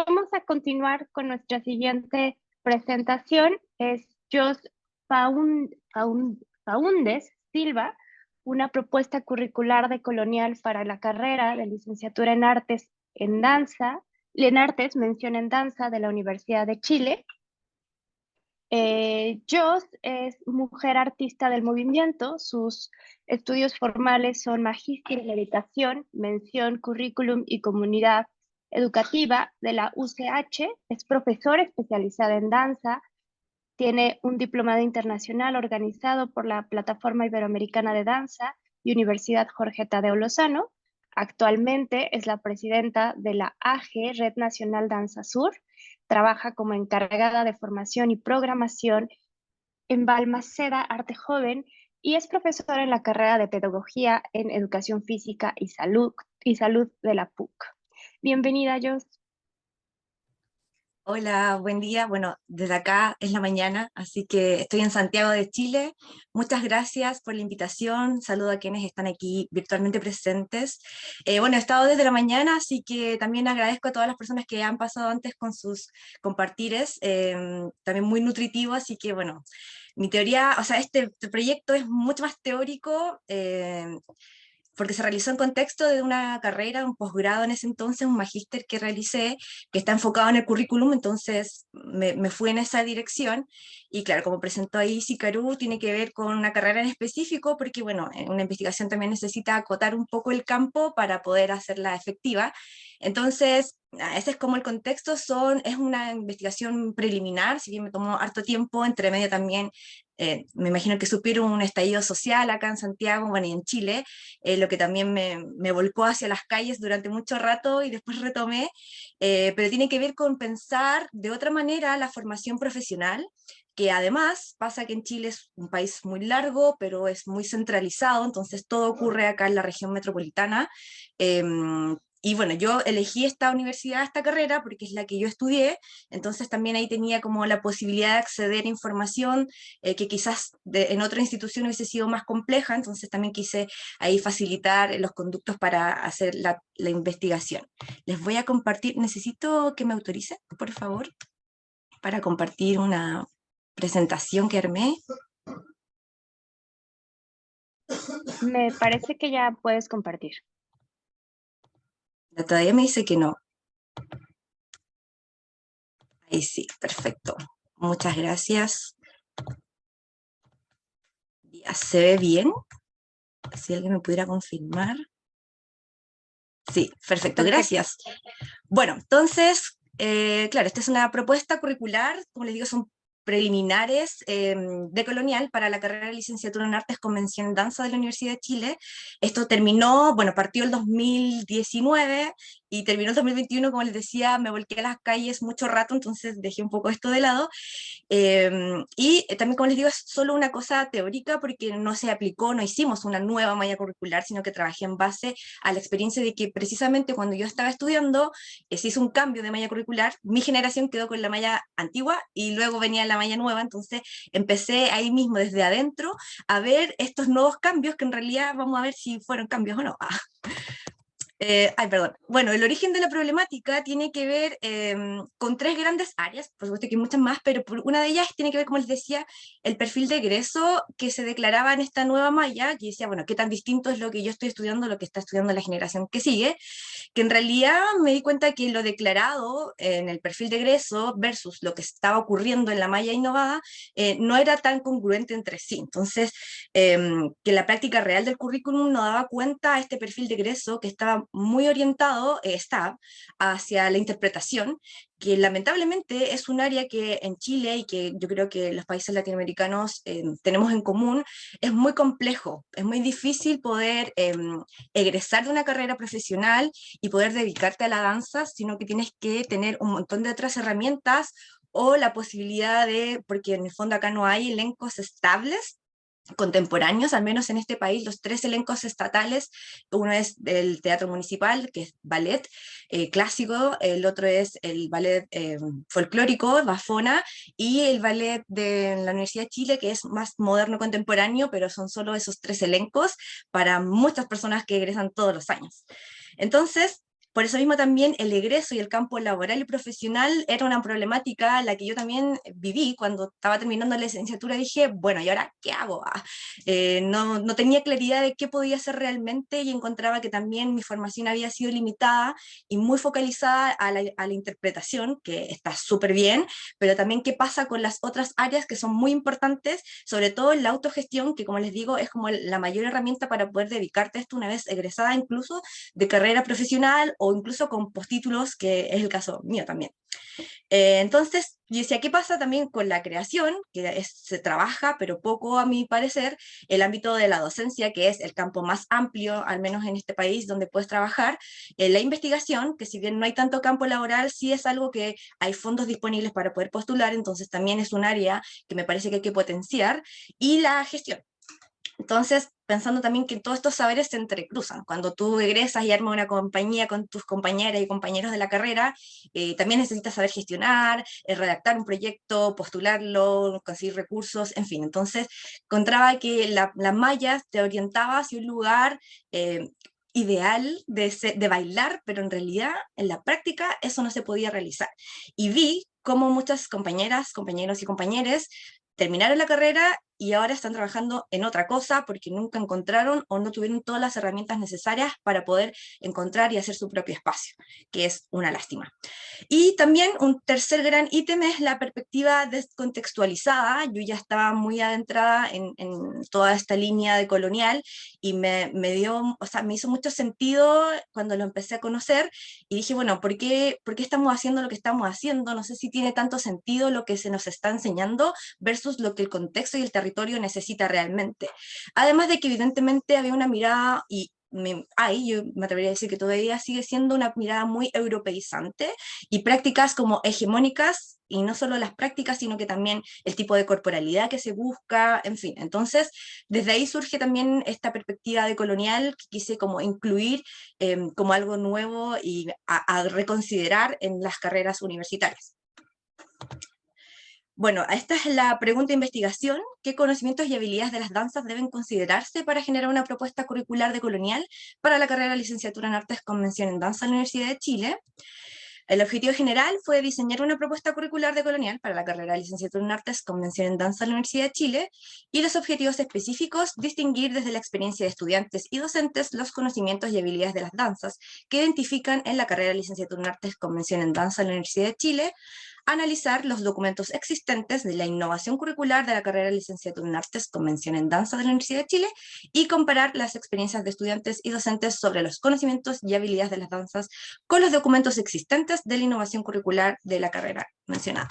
vamos a continuar con nuestra siguiente presentación. Es Jos Faúndez Silva, una propuesta curricular decolonial para la carrera de licenciatura en Artes en Danza, en Artes, mención en Danza de la Universidad de Chile. Jos es mujer artista del movimiento. Sus estudios formales son magíster en educación, mención currículum y comunidad educativa de la UCH. Es profesora especializada en danza. Tiene un diplomado internacional organizado por la Plataforma Iberoamericana de Danza y Universidad Jorge Tadeo Lozano. Actualmente es la presidenta de la AG, Red Nacional Danza Sur. Trabaja como encargada de formación y programación en Balmaceda Arte Joven y es profesora en la carrera de Pedagogía en Educación Física y Salud de la PUC. Bienvenida, Jos. Hola, buen día. Bueno, desde acá es la mañana, así que estoy en Santiago de Chile. Muchas gracias por la invitación. Saludo a quienes están aquí virtualmente presentes. Bueno, he estado desde la mañana, así que también agradezco a todas las personas que han pasado antes con sus compartires, también muy nutritivo, así que bueno, mi teoría, o sea, este proyecto es mucho más teórico, porque se realizó en contexto de una carrera, un posgrado en ese entonces, un magíster que realicé, que está enfocado en el currículum, entonces me fui en esa dirección, y claro, como presentó ahí Sicaru, tiene que ver con una carrera en específico, porque bueno, una investigación también necesita acotar un poco el campo para poder hacerla efectiva, entonces ese es como el contexto, es una investigación preliminar, si bien me tomó harto tiempo, entre medio también, me imagino que supieron un estallido social acá en Santiago, bueno, y en Chile, lo que también me volcó hacia las calles durante mucho rato y después retomé, pero tiene que ver con pensar de otra manera la formación profesional, que además pasa que en Chile es un país muy largo, pero es muy centralizado, entonces todo ocurre acá en la región metropolitana. Y bueno, yo elegí esta universidad, esta carrera, porque es la que yo estudié, entonces también ahí tenía como la posibilidad de acceder a información que quizás en otra institución hubiese sido más compleja, entonces también quise ahí facilitar los conductos para hacer la investigación. Les voy a compartir, necesito que me autoricen, por favor, para compartir una presentación que armé. Me parece que ya puedes compartir. Todavía me dice que no. Ahí sí, perfecto. Muchas gracias. Ya, ¿se ve bien? Si alguien me pudiera confirmar. Sí, perfecto, Perfecto. gracias. Bueno, entonces, claro, esta es una propuesta curricular, como les digo, son preliminares de colonial para la carrera de licenciatura en Artes con mención en Danza de la Universidad de Chile. Esto terminó, bueno, partió el 2019 y terminó el 2021, como les decía, me volqué a las calles mucho rato, entonces dejé un poco esto de lado. Y también, como les digo, es solo una cosa teórica porque no se aplicó, no hicimos una nueva malla curricular, sino que trabajé en base a la experiencia de que precisamente cuando yo estaba estudiando, se hizo un cambio de malla curricular, mi generación quedó con la malla antigua y luego venía la malla nueva, entonces empecé ahí mismo desde adentro a ver estos nuevos cambios que en realidad vamos a ver si fueron cambios o no. Perdón. Bueno, el origen de la problemática tiene que ver con tres grandes áreas, por supuesto que hay muchas más, pero una de ellas tiene que ver, como les decía, el perfil de egreso que se declaraba en esta nueva malla, que decía, bueno, qué tan distinto es lo que yo estoy estudiando, lo que está estudiando la generación que sigue, que en realidad me di cuenta que lo declarado en el perfil de egreso versus lo que estaba ocurriendo en la malla innovada no era tan congruente entre sí. Entonces, que la práctica real del currículum no daba cuenta a este perfil de egreso que estaba muy orientado, está hacia la interpretación, que lamentablemente es un área que en Chile y que yo creo que los países latinoamericanos tenemos en común, es muy complejo, es muy difícil poder egresar de una carrera profesional y poder dedicarte a la danza, sino que tienes que tener un montón de otras herramientas o la posibilidad de, porque en el fondo acá no hay elencos estables, contemporáneos, al menos en este país, los tres elencos estatales, uno es del Teatro Municipal, que es ballet clásico, el otro es el ballet folclórico, Bafona, y el ballet de la Universidad de Chile, que es más moderno contemporáneo, pero son solo esos tres elencos para muchas personas que egresan todos los años. Entonces, por eso mismo también el egreso y el campo laboral y profesional era una problemática la que yo también viví cuando estaba terminando la licenciatura. Dije, bueno, ¿y ahora qué hago? No tenía claridad de qué podía hacer realmente y encontraba que también mi formación había sido limitada y muy focalizada a la interpretación, que está súper bien, pero también qué pasa con las otras áreas que son muy importantes, sobre todo en la autogestión, que como les digo es como la mayor herramienta para poder dedicarte a esto una vez egresada incluso de carrera profesional o incluso con postítulos, que es el caso mío también. Entonces, yo decía, ¿qué pasa también con la creación? Se trabaja, pero poco a mi parecer, el ámbito de la docencia, que es el campo más amplio, al menos en este país, donde puedes trabajar. La investigación, que si bien no hay tanto campo laboral, sí es algo que hay fondos disponibles para poder postular, entonces también es un área que me parece que hay que potenciar. Y la gestión. Entonces, pensando también que todos estos saberes se entrecruzan. Cuando tú egresas y armas una compañía con tus compañeras y compañeros de la carrera, también necesitas saber gestionar, redactar un proyecto, postularlo, conseguir recursos, en fin. Entonces, encontraba que las mallas te orientaba hacia un lugar ideal de bailar, pero en realidad, en la práctica, eso no se podía realizar. Y vi cómo muchas compañeras, compañeros y compañeras terminaron la carrera y ahora están trabajando en otra cosa porque nunca encontraron o no tuvieron todas las herramientas necesarias para poder encontrar y hacer su propio espacio, que es una lástima. Y también un tercer gran ítem es la perspectiva descontextualizada. Yo ya estaba muy adentrada en toda esta línea de colonial y me dio, o sea, me hizo mucho sentido cuando lo empecé a conocer y dije, bueno, por qué estamos haciendo lo que estamos haciendo? No sé si tiene tanto sentido lo que se nos está enseñando versus lo que el contexto y el territorio necesita realmente. Además de que evidentemente había una mirada y yo me atrevería a decir que todavía sigue siendo una mirada muy europeizante y prácticas como hegemónicas, y no solo las prácticas, sino que también el tipo de corporalidad que se busca, en fin. Entonces, desde ahí surge también esta perspectiva de colonial que quise como incluir como algo nuevo y a reconsiderar en las carreras universitarias. Bueno, esta es la pregunta de investigación. ¿Qué conocimientos y habilidades de las danzas deben considerarse para generar una propuesta curricular de colonial para la carrera de licenciatura en Artes con mención en danza en la Universidad de Chile? El objetivo general fue diseñar una propuesta curricular de colonial para la carrera de licenciatura en Artes con mención en danza en la Universidad de Chile y los objetivos específicos, distinguir desde la experiencia de estudiantes y docentes los conocimientos y habilidades de las danzas que identifican en la carrera de licenciatura en Artes con mención en danza en la Universidad de Chile, analizar los documentos existentes de la innovación curricular de la carrera de licenciatura en Artes con mención en danza de la Universidad de Chile y comparar las experiencias de estudiantes y docentes sobre los conocimientos y habilidades de las danzas con los documentos existentes de la innovación curricular de la carrera mencionada.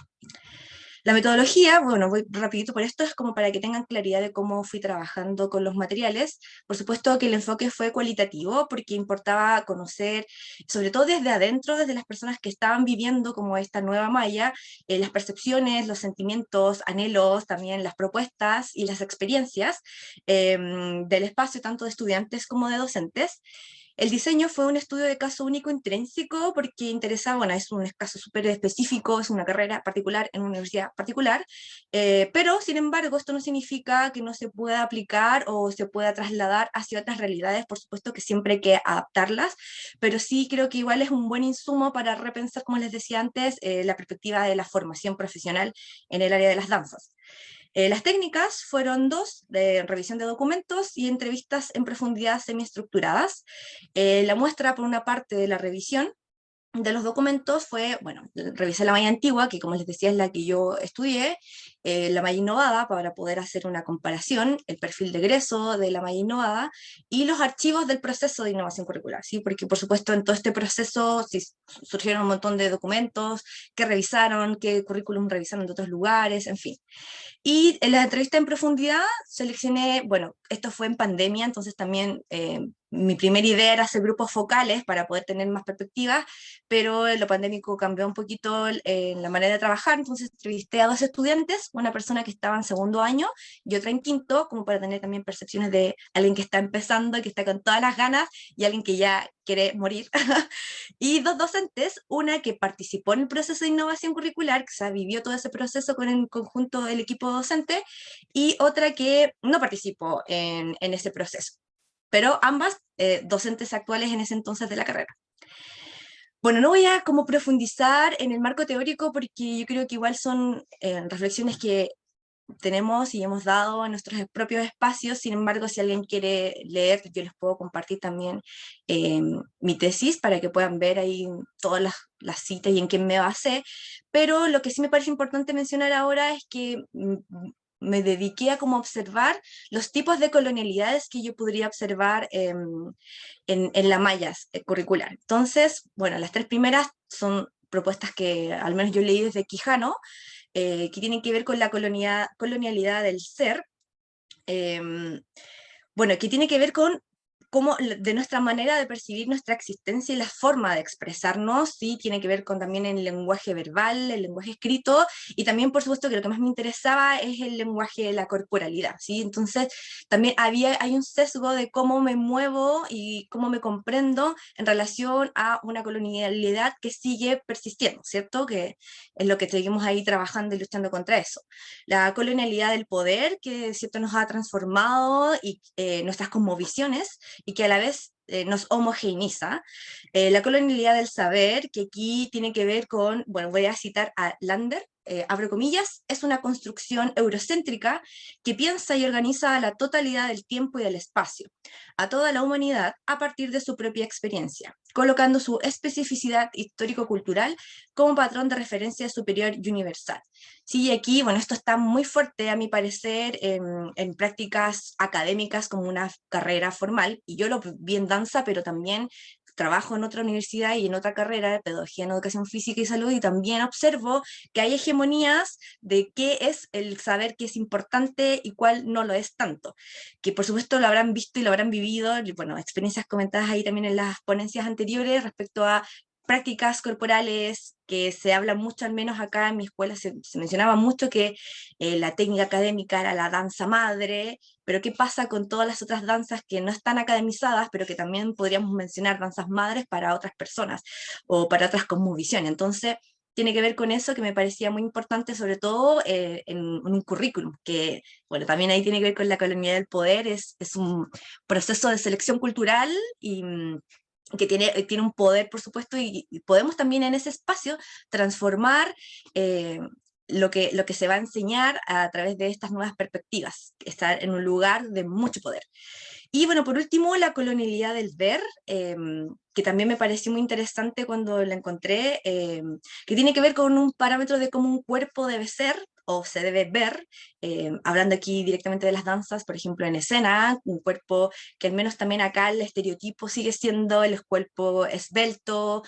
La metodología, bueno, voy rapidito por esto, es como para que tengan claridad de cómo fui trabajando con los materiales. Por supuesto que el enfoque fue cualitativo, porque importaba conocer, sobre todo desde adentro, desde las personas que estaban viviendo como esta nueva malla, las percepciones, los sentimientos, anhelos, también las propuestas y las experiencias del espacio, tanto de estudiantes como de docentes. El diseño fue un estudio de caso único intrínseco porque interesaba, bueno, es un caso súper específico, es una carrera particular en una universidad particular, pero sin embargo esto no significa que no se pueda aplicar o se pueda trasladar hacia otras realidades, por supuesto que siempre hay que adaptarlas, pero sí creo que igual es un buen insumo para repensar, como les decía antes, la perspectiva de la formación profesional en el área de las danzas. Las técnicas fueron dos, de revisión de documentos y entrevistas en profundidad semiestructuradas. La muestra, por una parte, de la revisión de los documentos fue, bueno, revisé la malla antigua, que como les decía es la que yo estudié, la malla innovada para poder hacer una comparación, el perfil de egreso de la malla innovada y los archivos del proceso de innovación curricular, ¿sí? Porque por supuesto en todo este proceso sí, surgieron un montón de documentos que revisaron, qué currículum revisaron de otros lugares, en fin. Y en la entrevista en profundidad seleccioné, bueno, esto fue en pandemia, entonces también mi primera idea era hacer grupos focales para poder tener más perspectivas, pero lo pandémico cambió un poquito la manera de trabajar, entonces entrevisté a dos estudiantes, una persona que estaba en segundo año y otra en quinto, como para tener también percepciones de alguien que está empezando, que está con todas las ganas, y alguien que ya quiere morir. Y dos docentes, una que participó en el proceso de innovación curricular, que se vivió todo ese proceso con el conjunto del equipo docente, y otra que no participó en ese proceso, pero ambas docentes actuales en ese entonces de la carrera. Bueno, no voy a como profundizar en el marco teórico porque yo creo que igual son reflexiones que tenemos y hemos dado en nuestros propios espacios. Sin embargo, si alguien quiere leer, yo les puedo compartir también eh, mi tesis para que puedan ver ahí todas las citas y en qué me basé. Pero lo que sí me parece importante mencionar ahora es que me dediqué a como observar los tipos de colonialidades que yo podría observar en la malla curricular. Entonces, bueno, las tres primeras son propuestas que al menos yo leí desde Quijano, que tienen que ver con la colonialidad del ser, eh, bueno, que tiene que ver con cómo, de nuestra manera de percibir nuestra existencia y la forma de expresarnos, ¿sí? Tiene que ver con también el lenguaje verbal, el lenguaje escrito, y también, por supuesto, que lo que más me interesaba es el lenguaje de la corporalidad, ¿sí? Entonces, también hay un sesgo de cómo me muevo y cómo me comprendo en relación a una colonialidad que sigue persistiendo, ¿cierto? Que es lo que seguimos ahí trabajando y luchando contra eso. La colonialidad del poder, que cierto nos ha transformado y nuestras cosmovisiones, y que a la vez nos homogeneiza. La colonialidad del saber, que aquí tiene que ver con, bueno, voy a citar a Lander, abro comillas, es una construcción eurocéntrica que piensa y organiza a la totalidad del tiempo y del espacio, a toda la humanidad a partir de su propia experiencia, colocando su especificidad histórico-cultural como patrón de referencia superior y universal. Sí, aquí, bueno, esto está muy fuerte a mi parecer en prácticas académicas como una carrera formal, y yo lo vi en danza, pero también trabajo en otra universidad y en otra carrera de pedagogía en educación física y salud, y también observo que hay hegemonías de qué es el saber que es importante y cuál no lo es tanto, que por supuesto lo habrán visto y lo habrán vivido, y bueno, experiencias comentadas ahí también en las ponencias anteriores respecto a prácticas corporales, que se habla mucho, al menos acá en mi escuela se mencionaba mucho que la técnica académica era la danza madre, pero ¿qué pasa con todas las otras danzas que no están academizadas, pero que también podríamos mencionar danzas madres para otras personas o para otras cosmovisiones? Entonces, tiene que ver con eso que me parecía muy importante, sobre todo en un currículum, que, bueno, también ahí tiene que ver con la colonialidad del poder, es un proceso de selección cultural y que tiene un poder, por supuesto, y podemos también en ese espacio transformar eh, lo que se va a enseñar a través de estas nuevas perspectivas, estar en un lugar de mucho poder. Y bueno, por último, la colonialidad del ver, que también me pareció muy interesante cuando la encontré, que tiene que ver con un parámetro de cómo un cuerpo debe ser o se debe ver, hablando aquí directamente de las danzas, por ejemplo, en escena, un cuerpo que al menos también acá el estereotipo sigue siendo el cuerpo esbelto,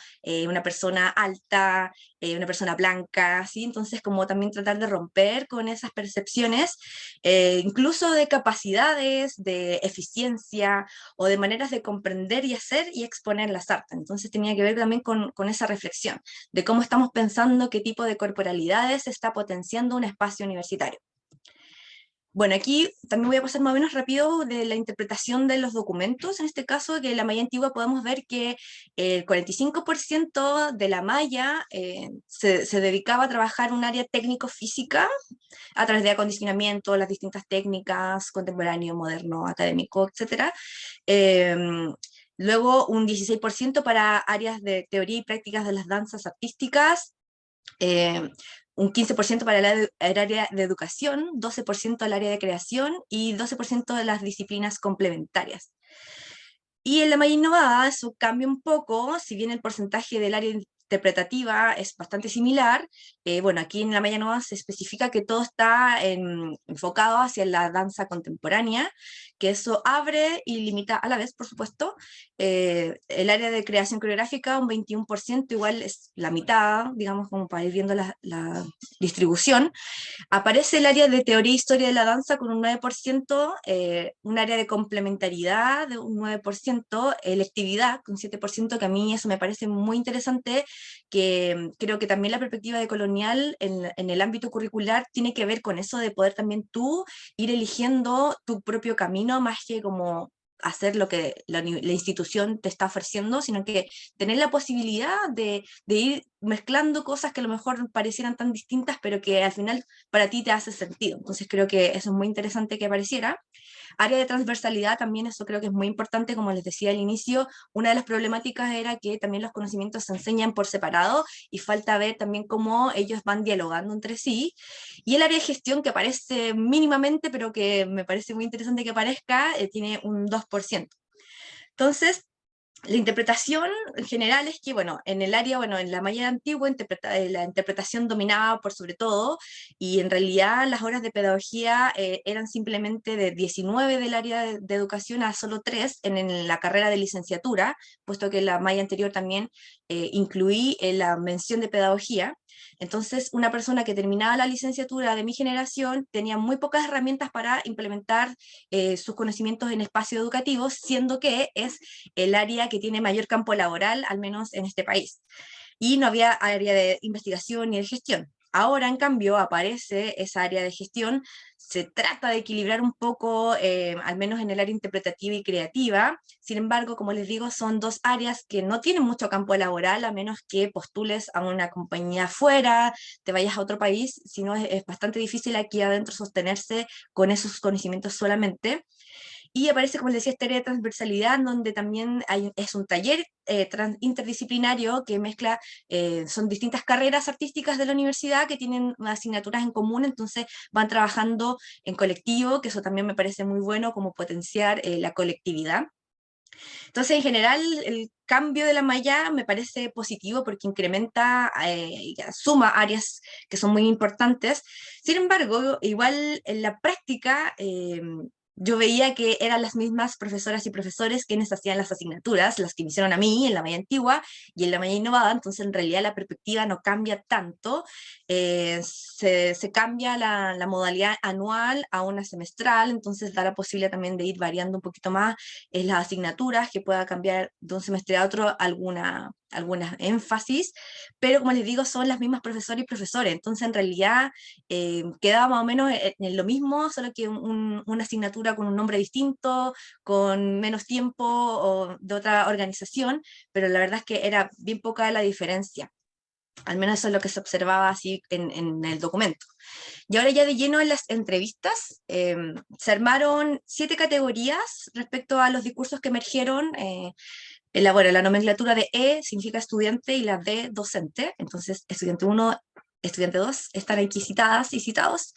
una persona alta, una persona blanca, ¿sí? Entonces, como también tratar de romper con esas percepciones, incluso de capacidades, de eficiencia o de maneras de comprender y hacer y exponer las artes. Entonces tenía que ver también con esa reflexión de cómo estamos pensando qué tipo de corporalidades está potenciando un espacio universitario. Bueno, aquí también voy a pasar más o menos rápido de la interpretación de los documentos. En este caso, que en la malla antigua podemos ver que el 45% de la malla se dedicaba a trabajar un área técnico-física a través de acondicionamiento, las distintas técnicas, contemporáneo, moderno, académico, etc. Eh, Luego un 16% para áreas de teoría y prácticas de las danzas artísticas, eh, un 15% para el área de educación, 12% al área de creación y 12% de las disciplinas complementarias. Y en la malla innovada eso cambia un poco, si bien el porcentaje del área interpretativa es bastante similar. Bueno, aquí en la malla innovada se especifica que todo está enfocado hacia la danza contemporánea, que eso abre y limita a la vez, por supuesto. El área de creación coreográfica, un 21%, igual es la mitad, digamos, como para ir viendo la distribución. Aparece el área de teoría e historia de la danza con un 9%, un área de complementariedad de un 9%, electividad con 7%, que a mí eso me parece muy interesante, que creo que también la perspectiva de colonial en el ámbito curricular tiene que ver con eso de poder también tú ir eligiendo tu propio camino, más que como hacer lo que la institución te está ofreciendo, sino que tener la posibilidad de ir mezclando cosas que a lo mejor parecieran tan distintas, pero que al final para ti te hace sentido. Entonces creo que eso es muy interesante que apareciera. Área de transversalidad también, eso creo que es muy importante, como les decía al inicio, una de las problemáticas era que también los conocimientos se enseñan por separado y falta ver también cómo ellos van dialogando entre sí. Y el área de gestión, que aparece mínimamente, pero que me parece muy interesante que aparezca, tiene un 2%. Entonces, la interpretación en general es que, bueno, en el área, bueno, en la malla antigua, la interpretación dominaba por sobre todo, y en realidad las horas de pedagogía eran simplemente de 19 del área de educación a solo 3 en la carrera de licenciatura, puesto que la malla anterior también incluí la mención de pedagogía. Entonces, una persona que terminaba la licenciatura de mi generación tenía muy pocas herramientas para implementar sus conocimientos en espacio educativo, siendo que es el área que tiene mayor campo laboral, al menos en este país. Y no había área de investigación ni de gestión. Ahora, en cambio, aparece esa área de gestión, se trata de equilibrar un poco, al menos en el área interpretativa y creativa. Sin embargo, como les digo, son dos áreas que no tienen mucho campo laboral, a menos que postules a una compañía afuera, te vayas a otro país, si no es bastante difícil aquí adentro sostenerse con esos conocimientos solamente. Y aparece, como les decía, esta área de transversalidad, donde también es un taller interdisciplinario que mezcla, son distintas carreras artísticas de la universidad que tienen asignaturas en común, entonces van trabajando en colectivo, que eso también me parece muy bueno, como potenciar la colectividad. Entonces, en general, el cambio de la malla me parece positivo porque incrementa, suma áreas que son muy importantes. Sin embargo, igual en la práctica, yo veía que eran las mismas profesoras y profesores quienes hacían las asignaturas, las que me hicieron a mí en la malla antigua y en la malla innovada, entonces en realidad la perspectiva no cambia tanto, se cambia la modalidad anual a una semestral, entonces da la posibilidad también de ir variando un poquito más en las asignaturas, que pueda cambiar de un semestre a otro alguna énfasis, pero como les digo, son las mismas profesoras y profesores, entonces en realidad queda más o menos en lo mismo, solo que una asignatura con un nombre distinto, con menos tiempo o de otra organización, pero la verdad es que era bien poca la diferencia. Al menos eso es lo que se observaba así en el documento. Y ahora ya de lleno en las entrevistas, se armaron 7 categorías respecto a los discursos que emergieron. Bueno, la nomenclatura de E significa estudiante y la D docente. Entonces, estudiante 1, estudiante 2 están aquí citadas y citados.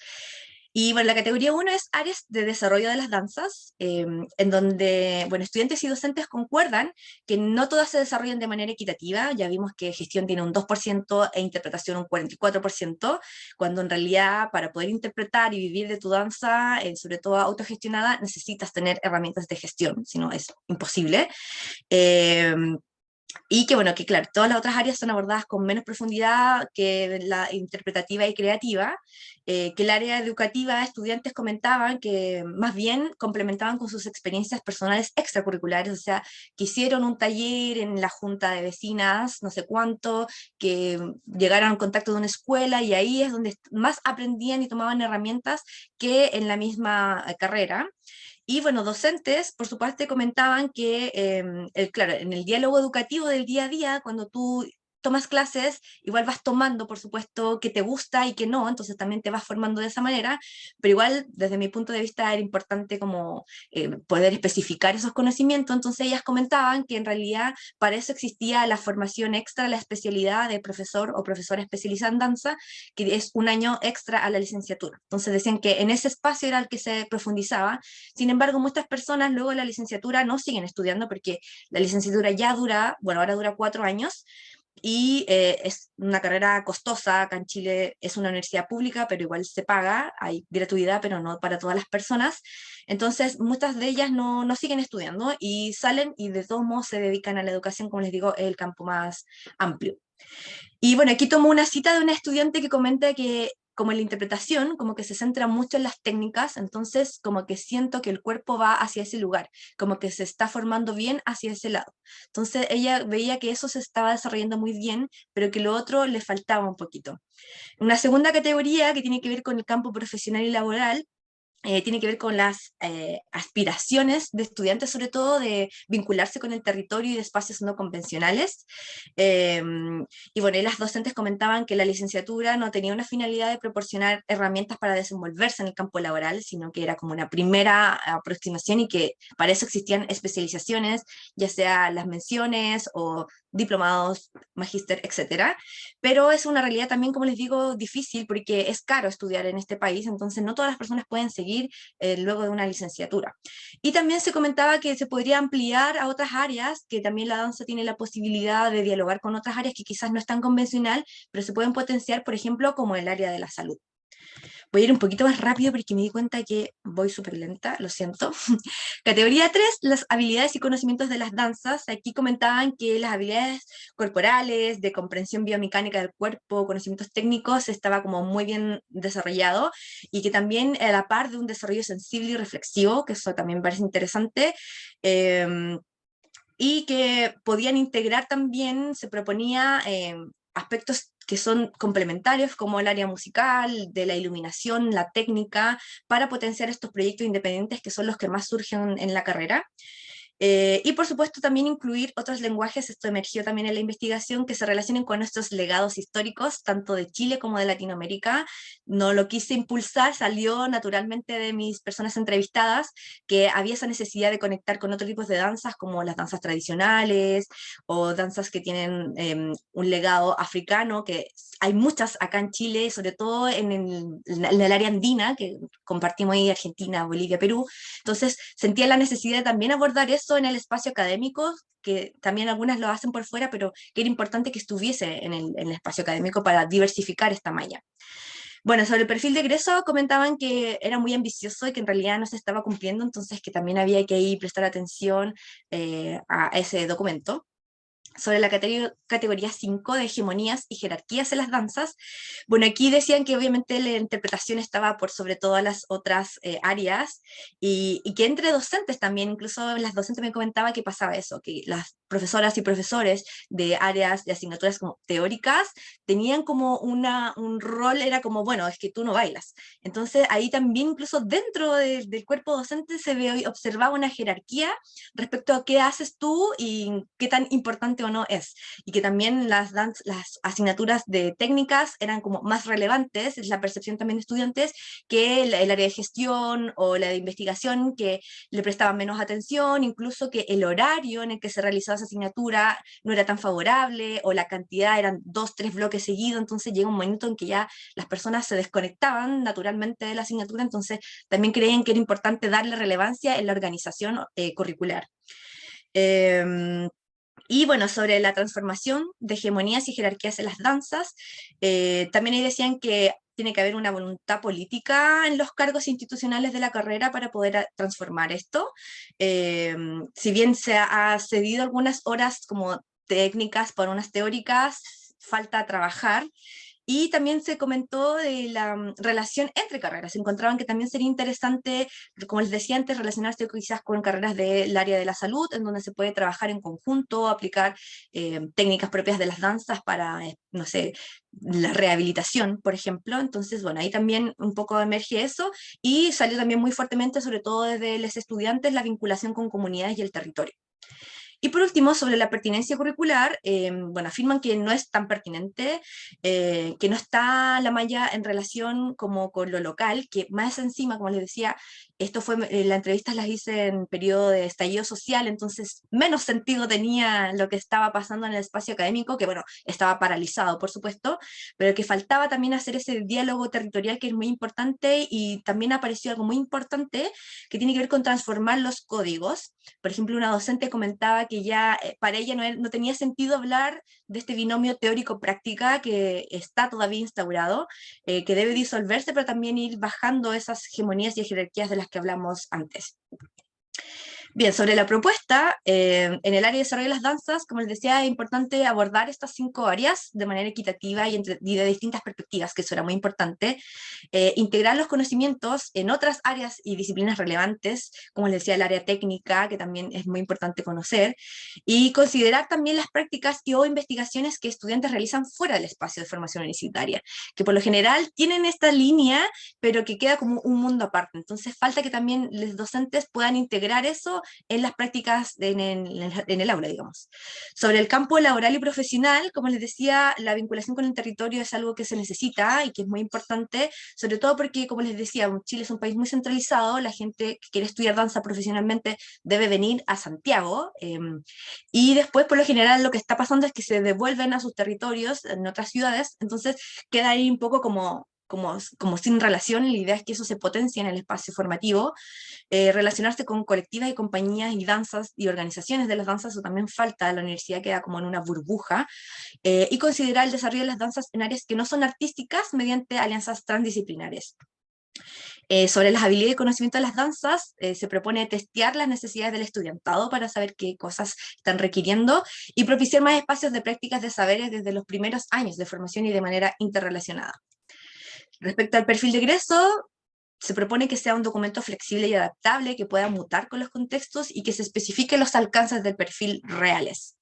Y bueno, la categoría 1 es áreas de desarrollo de las danzas, en donde, bueno, estudiantes y docentes concuerdan que no todas se desarrollan de manera equitativa. Ya vimos que gestión tiene un 2% e interpretación un 44%, cuando en realidad para poder interpretar y vivir de tu danza, sobre todo autogestionada, necesitas tener herramientas de gestión, si no es imposible. Eh, y que bueno, que claro, todas las otras áreas son abordadas con menos profundidad que la interpretativa y creativa, que el área educativa, estudiantes comentaban que más bien complementaban con sus experiencias personales extracurriculares, o sea, que hicieron un taller en la junta de vecinas, no sé cuánto, que llegaron en contacto de una escuela y ahí es donde más aprendían y tomaban herramientas que en la misma carrera. Y bueno, docentes, por supuesto, comentaban que, claro, en el diálogo educativo del día a día, cuando tú tomas clases, igual vas tomando, por supuesto, que te gusta y que no, entonces también te vas formando de esa manera, pero igual, desde mi punto de vista, era importante como poder especificar esos conocimientos, entonces ellas comentaban que en realidad para eso existía la formación extra, la especialidad de profesor o profesora especializada en danza, que es un año extra a la licenciatura. Entonces decían que en ese espacio era el que se profundizaba. Sin embargo, muchas personas luego la licenciatura no siguen estudiando porque la licenciatura ya dura, bueno, ahora dura 4 años, y es una carrera costosa. Acá en Chile es una universidad pública, pero igual se paga, hay gratuidad, pero no para todas las personas. Entonces, muchas de ellas no siguen estudiando y salen y de todos modos se dedican a la educación, como les digo, es el campo más amplio. Y bueno, aquí tomo una cita de una estudiante que comenta que como en la interpretación, como que se centra mucho en las técnicas, entonces como que siento que el cuerpo va hacia ese lugar, como que se está formando bien hacia ese lado. Entonces ella veía que eso se estaba desarrollando muy bien, pero que lo otro le faltaba un poquito. Una segunda categoría que tiene que ver con el campo profesional y laboral, tiene que ver con las aspiraciones de estudiantes, sobre todo de vincularse con el territorio y de espacios no convencionales. Y bueno, y las docentes comentaban que la licenciatura no tenía una finalidad de proporcionar herramientas para desenvolverse en el campo laboral, sino que era como una primera aproximación y que para eso existían especializaciones, ya sea las menciones o diplomados, magíster, etcétera. Pero es una realidad también, como les digo, difícil porque es caro estudiar en este país, entonces no todas las personas pueden seguir luego de una licenciatura. Y también se comentaba que se podría ampliar a otras áreas, que también la danza tiene la posibilidad de dialogar con otras áreas que quizás no es tan convencional, pero se pueden potenciar, por ejemplo, como el área de la salud. Voy a ir un poquito más rápido porque me di cuenta que voy súper lenta, lo siento. Categoría 3, las habilidades y conocimientos de las danzas. Aquí comentaban que las habilidades corporales, de comprensión biomecánica del cuerpo, conocimientos técnicos, estaba como muy bien desarrollado y que también a la par de un desarrollo sensible y reflexivo, que eso también me parece interesante. Y que podían integrar también, se proponía aspectos que son complementarios, como el área musical, de la iluminación, la técnica, para potenciar estos proyectos independientes que son los que más surgen en la carrera. Y por supuesto también incluir otros lenguajes, esto emergió también en la investigación, que se relacionen con nuestros legados históricos, tanto de Chile como de Latinoamérica. No lo quise impulsar, salió naturalmente de mis personas entrevistadas, que había esa necesidad de conectar con otros tipos de danzas, como las danzas tradicionales, o danzas que tienen un legado africano, que hay muchas acá en Chile, sobre todo en el área andina, que compartimos ahí Argentina, Bolivia, Perú. Entonces sentía la necesidad de también abordar eso en el espacio académico, que también algunas lo hacen por fuera, pero que era importante que estuviese en el espacio académico para diversificar esta malla. Bueno, sobre el perfil de egreso comentaban que era muy ambicioso y que en realidad no se estaba cumpliendo, entonces que también había que ahí prestar atención a ese documento. Sobre la categoría 5 de hegemonías y jerarquías en las danzas. Bueno, aquí decían que obviamente la interpretación estaba por sobre todas las otras áreas y que entre docentes también, incluso las docentes me comentaba que pasaba eso, que las profesoras y profesores de áreas de asignaturas como teóricas tenían como un rol, era como, bueno, es que tú no bailas. Entonces ahí también incluso dentro del cuerpo docente se observaba una jerarquía respecto a qué haces tú y qué tan importante o no es. Y que también las asignaturas de técnicas eran como más relevantes, es la percepción también de estudiantes, que el área de gestión o la de investigación, que le prestaban menos atención, incluso que el horario en el que se realizaba esa asignatura no era tan favorable, o la cantidad eran 2, 3 bloques seguidos, entonces llega un momento en que ya las personas se desconectaban naturalmente de la asignatura, entonces también creían que era importante darle relevancia en la organización curricular. Y bueno, sobre la transformación de hegemonías y jerarquías en las danzas, también ahí decían que tiene que haber una voluntad política en los cargos institucionales de la carrera para poder transformar esto. Si bien se ha cedido algunas horas como técnicas por unas teóricas, falta trabajar. Y también se comentó de la relación entre carreras. Se encontraban que también sería interesante, como les decía antes, relacionarse quizás con carreras del área de la salud, en donde se puede trabajar en conjunto, aplicar técnicas propias de las danzas para, no sé, la rehabilitación, por ejemplo. Entonces, bueno, ahí también un poco emerge eso y salió también muy fuertemente, sobre todo desde los estudiantes, la vinculación con comunidades y el territorio. Y por último, sobre la pertinencia curricular, bueno, afirman que no es tan pertinente, que no está la malla en relación como con lo local, que más encima, como les decía, esto fue, las entrevistas las hice en periodo de estallido social, entonces menos sentido tenía lo que estaba pasando en el espacio académico, que bueno, estaba paralizado, por supuesto, pero que faltaba también hacer ese diálogo territorial que es muy importante, y también apareció algo muy importante que tiene que ver con transformar los códigos. Por ejemplo, una docente comentaba que ya para ella no tenía sentido hablar de este binomio teórico-práctica que está todavía instaurado, que debe disolverse, pero también ir bajando esas hegemonías y jerarquías de las que hablamos antes. Bien, sobre la propuesta, en el área de desarrollo de las danzas, como les decía, es importante abordar estas 5 áreas de manera equitativa y de distintas perspectivas, que eso era muy importante. Integrar los conocimientos en otras áreas y disciplinas relevantes, como les decía, el área técnica, que también es muy importante conocer, y considerar también las prácticas y o investigaciones que estudiantes realizan fuera del espacio de formación universitaria, que por lo general tienen esta línea, pero que queda como un mundo aparte. Entonces falta que también los docentes puedan integrar eso en las prácticas en el aula, digamos. Sobre el campo laboral y profesional, como les decía, la vinculación con el territorio es algo que se necesita y que es muy importante, sobre todo porque, como les decía, Chile es un país muy centralizado, la gente que quiere estudiar danza profesionalmente debe venir a Santiago, y después, por lo general, lo que está pasando es que se devuelven a sus territorios en otras ciudades, entonces queda ahí un poco como sin relación. La idea es que eso se potencie en el espacio formativo, relacionarse con colectivas y compañías y danzas y organizaciones de las danzas, eso también falta, la universidad queda como en una burbuja, y considerar el desarrollo de las danzas en áreas que no son artísticas mediante alianzas transdisciplinares. Sobre las habilidades y conocimiento de las danzas, se propone testear las necesidades del estudiantado para saber qué cosas están requiriendo y propiciar más espacios de prácticas de saberes desde los primeros años de formación y de manera interrelacionada. Respecto al perfil de egreso, se propone que sea un documento flexible y adaptable, que pueda mutar con los contextos y que se especifique los alcances del perfil reales.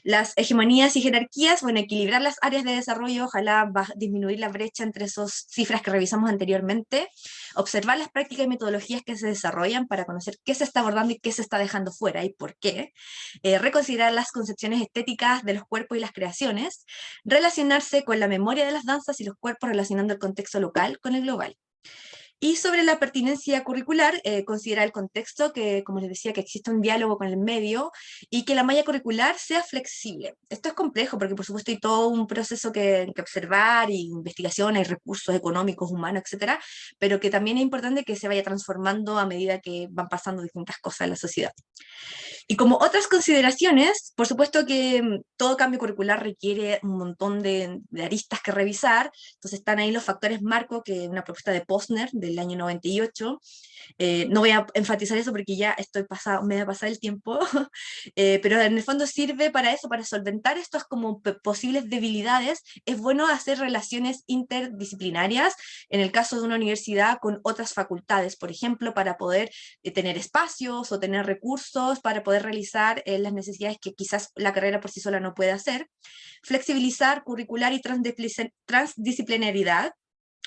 Las hegemonías y jerarquías, bueno, equilibrar las áreas de desarrollo, ojalá va a disminuir la brecha entre esas cifras que revisamos anteriormente, observar las prácticas y metodologías que se desarrollan para conocer qué se está abordando y qué se está dejando fuera y por qué, reconsiderar las concepciones estéticas de los cuerpos y las creaciones, relacionarse con la memoria de las danzas y los cuerpos relacionando el contexto local con el global. Y sobre la pertinencia curricular, considerar el contexto, que como les decía, que exista un diálogo con el medio y que la malla curricular sea flexible. Esto es complejo porque por supuesto hay todo un proceso que observar y investigación, hay recursos económicos, humanos, etcétera, pero que también es importante que se vaya transformando a medida que van pasando distintas cosas en la sociedad. Y como otras consideraciones, por supuesto que todo cambio curricular requiere un montón de aristas que revisar, entonces están ahí los factores marco, que es una propuesta de Posner del año 98. No voy a enfatizar eso porque ya estoy pasado, me voy a pasar el tiempo, pero en el fondo sirve para eso, para solventar estas como posibles debilidades. Es bueno hacer relaciones interdisciplinarias, en el caso de una universidad con otras facultades, por ejemplo, para poder tener espacios o tener recursos para poder realizar las necesidades que quizás la carrera por sí sola no puede hacer. Flexibilizar curricular y transdisciplinaridad,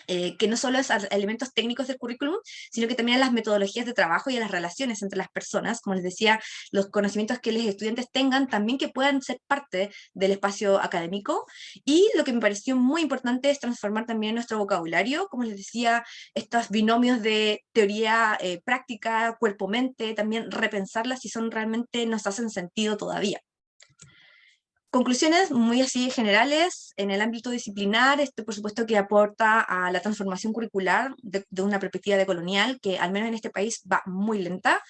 que no solo es a elementos técnicos del currículum, sino que también a las metodologías de trabajo y a las relaciones entre las personas, como les decía, los conocimientos que los estudiantes tengan también que puedan ser parte del espacio académico. Y lo que me pareció muy importante es transformar también nuestro vocabulario, como les decía, estos binomios de teoría práctica, cuerpo-mente, también repensarlas si son realmente nos hacen sentido todavía. Conclusiones muy así generales, en el ámbito disciplinar, esto por supuesto que aporta a la transformación curricular de una perspectiva decolonial, que al menos en este país va muy lenta.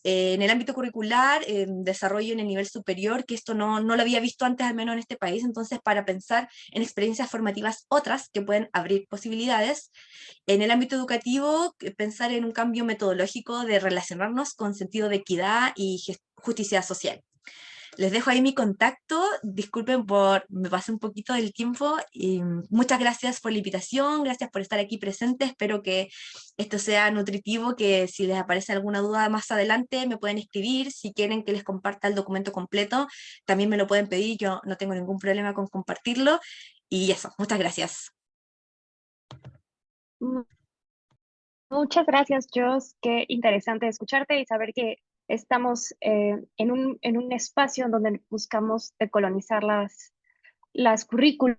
En el ámbito curricular, desarrollo en el nivel superior, que esto no lo había visto antes, al menos en este país, entonces para pensar en experiencias formativas otras que pueden abrir posibilidades. En el ámbito educativo, pensar en un cambio metodológico de relacionarnos con sentido de equidad y justicia social. Les dejo ahí mi contacto, disculpen por, me pasé un poquito del tiempo, y muchas gracias por la invitación, gracias por estar aquí presente, espero que esto sea nutritivo, que si les aparece alguna duda más adelante me pueden escribir, si quieren que les comparta el documento completo, también me lo pueden pedir, yo no tengo ningún problema con compartirlo, y eso, muchas gracias. Mm, Muchas gracias, Jos. Qué interesante escucharte y saber que estamos en un espacio en donde buscamos decolonizar las currículas